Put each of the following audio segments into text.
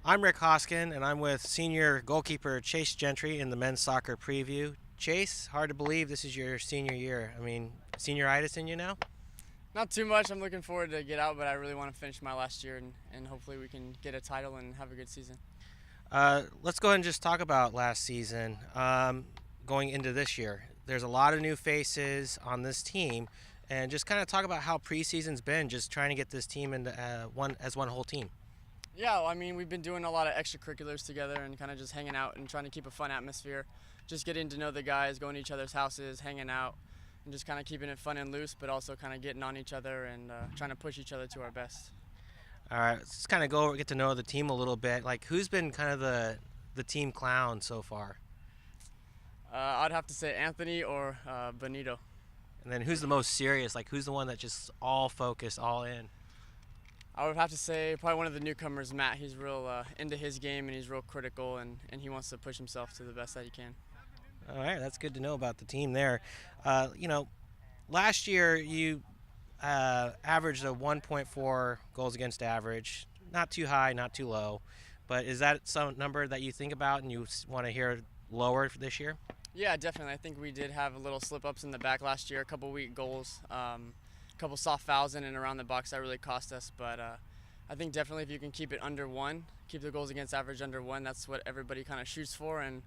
I'm Rick Hoskin, and I'm with senior goalkeeper Chase Gentry in the men's soccer preview. Chase, hard to believe this is your senior year. I mean, senioritis in you now? Not too much. I'm looking forward to get out, but I really want to finish my last year and hopefully we can get a title and have a good season. Let's go ahead and just talk about last season. Going into this year, there's a lot of new faces on this team, and just kind of talk about how preseason's been, just trying to get this team into one whole team. Yeah, well, I mean, we've been doing a lot of extracurriculars together and kind of just hanging out and trying to keep a fun atmosphere. Just getting to know the guys, going to each other's houses, hanging out, and just kind of keeping it fun and loose, but also kind of getting on each other and trying to push each other to our best. All right, let's kind of get to know the team a little bit. Like, who's been kind of the team clown so far? I'd have to say Anthony or Benito. And then who's the most serious? Like, who's the one that just all focused, all in? I would have to say probably one of the newcomers, Matt. He's real into his game and he's real critical and he wants to push himself to the best that he can. All right, that's good to know about the team there. Uh, you know, Last year you averaged a 1.4 goals against average. Not too high, not too low. But is that some number that you think about and you want to hear lower for this year? Yeah, definitely. I think we did have a little slip-ups in the back last year, a couple weak goals, a couple soft fouls in and around the box that really cost us. But I think definitely if you can keep it under one, keep the goals against average under one, that's what everybody kind of shoots for. And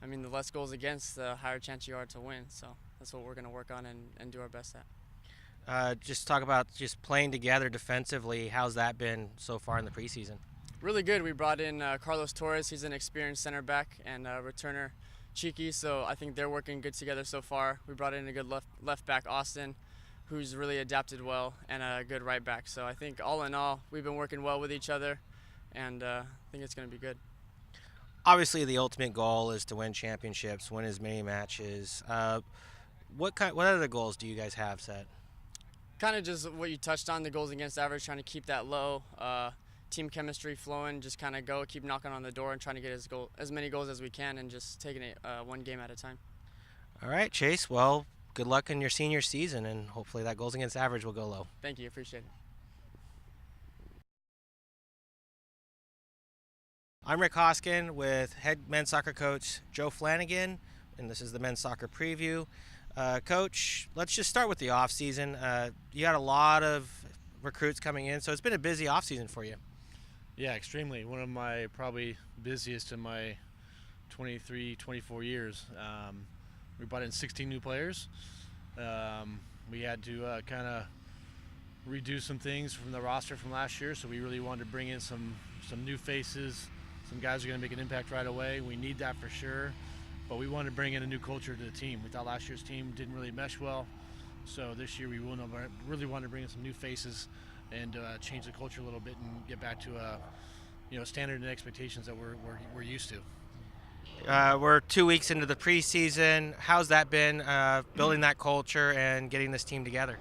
I mean, the less goals against, the higher chance you are to win. So that's what we're going to work on and do our best at. Just talk about just playing together defensively. How's that been so far in the preseason? Really good. We brought in Carlos Torres. He's an experienced center back and returner Cheeky. So I think they're working good together so far. We brought in a good left back, Austin, who's really adapted well, and a good right back. So I think all in all, we've been working well with each other, and I think it's going to be good. Obviously, the ultimate goal is to win championships, win as many matches. What other goals do you guys have set? Kind of just what you touched on, the goals against average, trying to keep that low. Team chemistry flowing, just kind of keep knocking on the door and trying to get as many goals as we can and just taking it one game at a time. All right, Chase. Well, good luck in your senior season, and hopefully that goals against average will go low. Thank you. Appreciate it. I'm Rick Hoskin with head men's soccer coach Joe Flanagan, and this is the men's soccer preview. Coach, let's just start with the offseason. You had a lot of recruits coming in, so it's been a busy offseason for you. Yeah, extremely. One of my probably busiest in my 23, 24 years. We brought in 16 new players. We had to kind of redo some things from the roster from last year, so we really wanted to bring in some new faces. Some guys are going to make an impact right away. We need that for sure, but we wanted to bring in a new culture to the team. We thought last year's team didn't really mesh well, so this year we really wanted to bring in some new faces and change the culture a little bit and get back to standard and expectations that we're used to. We're 2 weeks into the preseason. How's that been, building that culture and getting this team together?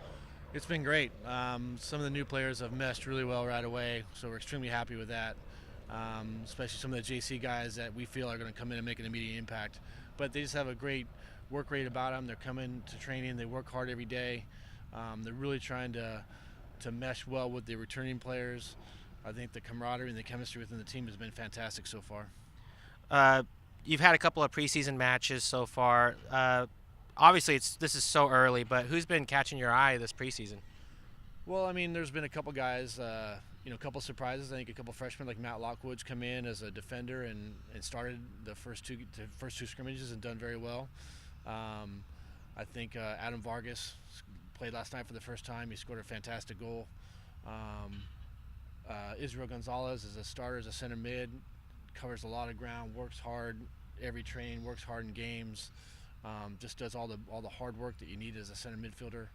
It's been great. Some of the new players have meshed really well right away, so we're extremely happy with that. Especially some of the JC guys that we feel are going to come in and make an immediate impact. But they just have a great work rate about them. They're coming to training. They work hard every day. They're really trying to mesh well with the returning players. I think the camaraderie and the chemistry within the team has been fantastic so far. You've had a couple of preseason matches so far. Obviously, this is so early, but who's been catching your eye this preseason? Well, I mean, there's been a couple guys, a couple surprises. I think a couple freshmen like Matt Lockwood's come in as a defender and started the first two scrimmages and done very well. I think Adam Vargas played last night for the first time. He scored a fantastic goal. Israel Gonzalez is a starter as a center mid, covers a lot of ground, works hard every train, works hard in games, just does all the hard work that you need as a center midfielder.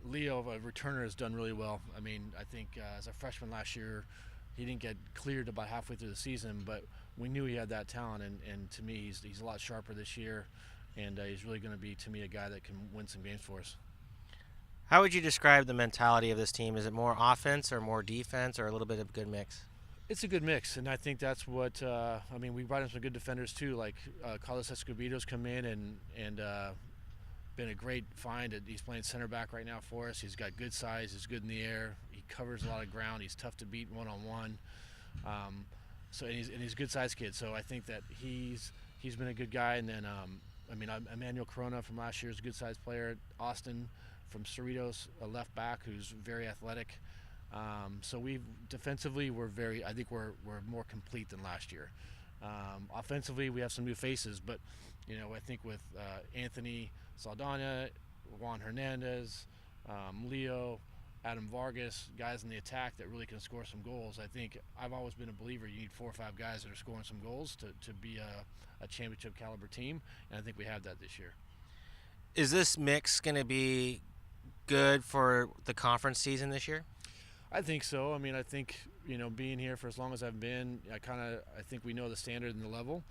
Leo, a returner, has done really well. I mean, I think as a freshman last year, he didn't get cleared about halfway through the season, but we knew he had that talent, and to me, he's a lot sharper this year, and he's really going to be, to me, a guy that can win some games for us. How would you describe the mentality of this team? Is it more offense or more defense or a little bit of a good mix? It's a good mix, and I think that's what we brought in some good defenders too, like Carlos Escobedo's come in and been a great find. He's playing center back right now for us. He's got good size. He's good in the air. He covers a lot of ground. He's tough to beat one-on-one. And he's a good size kid. So I think that he's been a good guy. And then Emmanuel Corona from last year is a good size player. Austin from Cerritos, a left back who's very athletic. So defensively I think we're more complete than last year. Offensively, we have some new faces, but I think with Anthony Saldana, Juan Hernandez, Leo, Adam Vargas, guys in the attack that really can score some goals. I think I've always been a believer you need 4 or 5 guys that are scoring some goals to be a championship caliber team, and I think we have that this year. Is this mix going to be good for the conference season this year? I think so. I mean, I think being here for as long as I've been, I think we know the standard and the level,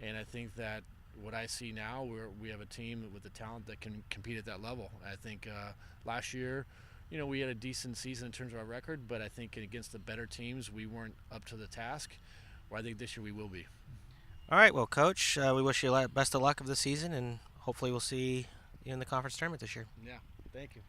and I think that what I see now, we have a team with the talent that can compete at that level. I think last year, we had a decent season in terms of our record, but I think against the better teams, we weren't up to the task. Where I think this year we will be. All right, well, Coach, we wish you best of luck of the season, and hopefully we'll see you in the conference tournament this year. Yeah, thank you.